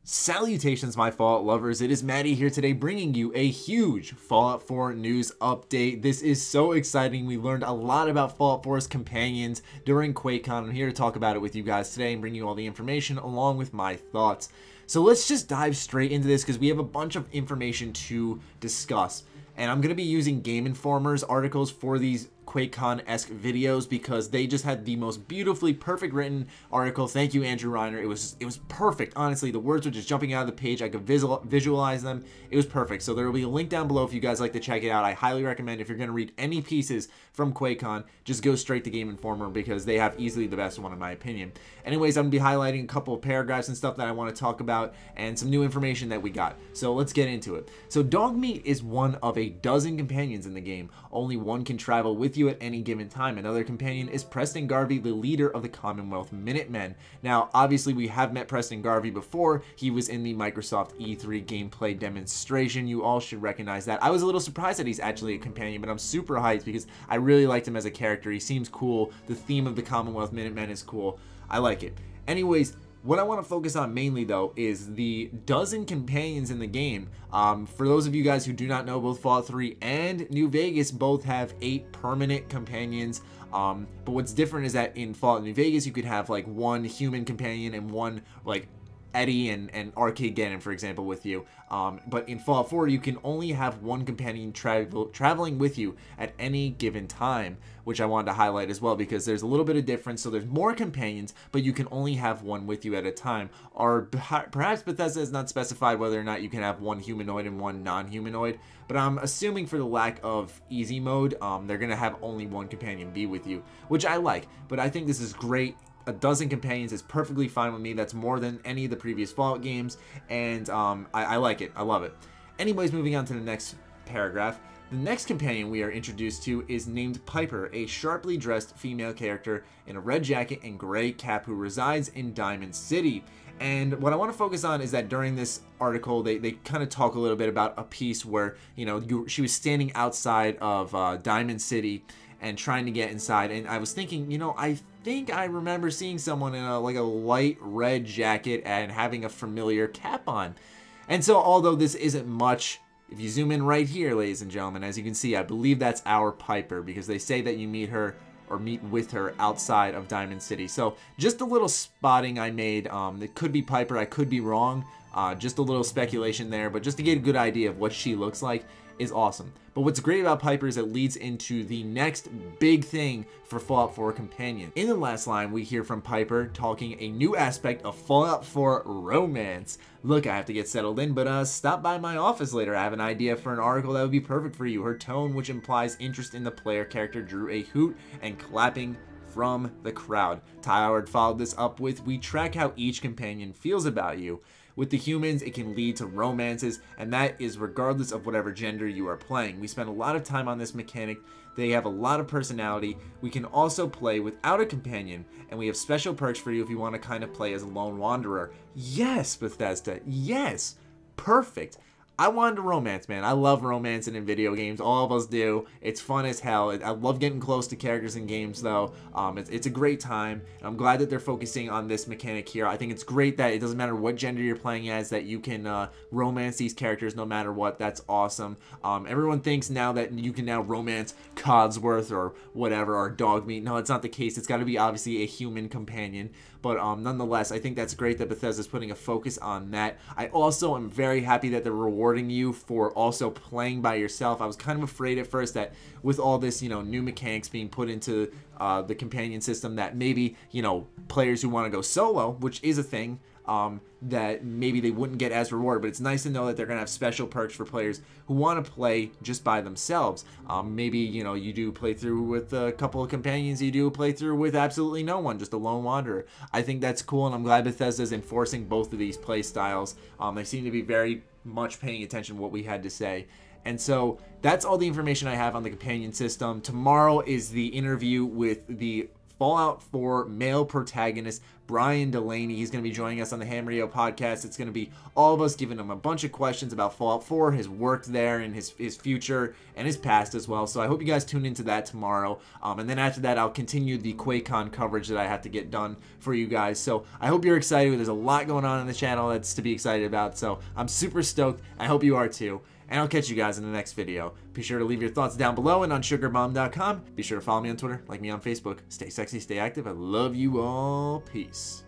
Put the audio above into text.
Salutations, my Fallout lovers. It is Maddie here today bringing you a huge Fallout 4 news update. This is so exciting. We learned a lot about Fallout 4's companions during QuakeCon. I'm here to talk about it with you guys today and bring you all the information along with my thoughts. So let's just dive straight into this because we have a bunch of information to discuss. And I'm going to be using Game Informer's articles for these QuakeCon-esque videos because they just had the most beautifully perfect written article. Thank you, Andrew Reiner. It was perfect. Honestly, the words were just jumping out of the page. I could visualize them. It was perfect. So there will be a link down below if you guys like to check it out. I highly recommend if you're going to read any pieces from QuakeCon, just go straight to Game Informer because they have easily the best one in my opinion. Anyways, I'm going to be highlighting a couple of paragraphs and stuff that I want to talk about and some new information that we got. So let's get into it. So Dogmeat is one of a dozen companions in the game. Only one can travel with you at any given time. Another companion is Preston Garvey, the leader of the Commonwealth Minutemen. Now, obviously, we have met Preston Garvey before. He was in the Microsoft E3 gameplay demonstration. You all should recognize that. I was a little surprised that he's actually a companion, but I'm super hyped because I really liked him as a character. He seems cool. The theme of the Commonwealth Minutemen is cool. I like it. Anyways, what I want to focus on mainly, though, is the dozen companions in the game. For those of you guys who do not know, both Fallout 3 and New Vegas both have 8 permanent companions. But what's different is that in Fallout New Vegas, you could have, like, one human companion and one, like, Eddie and Arcade Gannon, for example, with you. But in Fallout 4, you can only have one companion traveling with you at any given time, which I wanted to highlight as well because there's a little bit of difference. So there's more companions, but you can only have one with you at a time. Or perhaps Bethesda has not specified whether or not you can have one humanoid and one non-humanoid, but I'm assuming for the lack of easy mode, they're going to have only one companion be with you, which I like. But I think this is great. A dozen companions is perfectly fine with me. That's more than any of the previous Fallout games, and I like it. I love it. Anyways, moving on to the next paragraph. The next companion we are introduced to is named Piper, a sharply dressed female character in a red jacket and gray cap who resides in Diamond City. And what I want to focus on is that during this article, they kind of talk a little bit about a piece where, you know, she was standing outside of Diamond City and trying to get inside, and I was thinking, you know, I think I remember seeing someone in a light red jacket and having a familiar cap on. And so although this isn't much, if you zoom in right here, ladies and gentlemen, as you can see, I believe that's our Piper because they say that you meet her or meet with her outside of Diamond City. So just a little spotting I made. It could be Piper, I could be wrong. Just a little speculation there, but just to get a good idea of what she looks like is awesome. But what's great about Piper is it leads into the next big thing for Fallout 4 Companion. In the last line, we hear from Piper talking a new aspect of Fallout 4 romance. Look, I have to get settled in, but stop by my office later. I have an idea for an article that would be perfect for you. Her tone, which implies interest in the player character, drew a hoot and clapping from the crowd. Ty Howard followed this up with, we track how each companion feels about you. With the humans, it can lead to romances, and that is regardless of whatever gender you are playing. We spend a lot of time on this mechanic. They have a lot of personality. We can also play without a companion, and we have special perks for you if you want to kind of play as a lone wanderer. Yes, Bethesda, yes, perfect. I wanted a romance, man. I love romancing in video games. All of us do. It's fun as hell. I love getting close to characters in games, though. It's a great time. And I'm glad that they're focusing on this mechanic here. I think it's great that it doesn't matter what gender you're playing as, that you can romance these characters no matter what. That's awesome. Everyone thinks now that you can now romance Codsworth or whatever, or Dogmeat. No, it's not the case. It's got to be obviously a human companion. But nonetheless, I think that's great that Bethesda's putting a focus on that. I also am very happy that they're rewarding you for also playing by yourself. I was kind of afraid at first that with all this, you know, new mechanics being put into the companion system, that maybe, you know, players who want to go solo, which is a thing, that maybe they wouldn't get as rewarded. But it's nice to know that they're going to have special perks for players who want to play just by themselves. Maybe, you know, you do play through with a couple of companions, you do play through with absolutely no one, just a lone wanderer. I think that's cool, and I'm glad Bethesda's enforcing both of these play styles. They seem to be very much paying attention to what we had to say. And so that's all the information I have on the companion system. Tomorrow is the interview with the Fallout 4 male protagonist, Brian Delaney. He's going to be joining us on the Ham Radio podcast. It's going to be all of us giving him a bunch of questions about Fallout 4, his work there, and his future, and his past as well. So I hope you guys tune into that tomorrow. And then after that, I'll continue the QuakeCon coverage that I have to get done for you guys. So I hope you're excited. There's a lot going on the channel that's to be excited about. So I'm super stoked. I hope you are too. And I'll catch you guys in the next video. Be sure to leave your thoughts down below and on sugarbomb.com. Be sure to follow me on Twitter, like me on Facebook. Stay sexy, stay active. I love you all. Peace.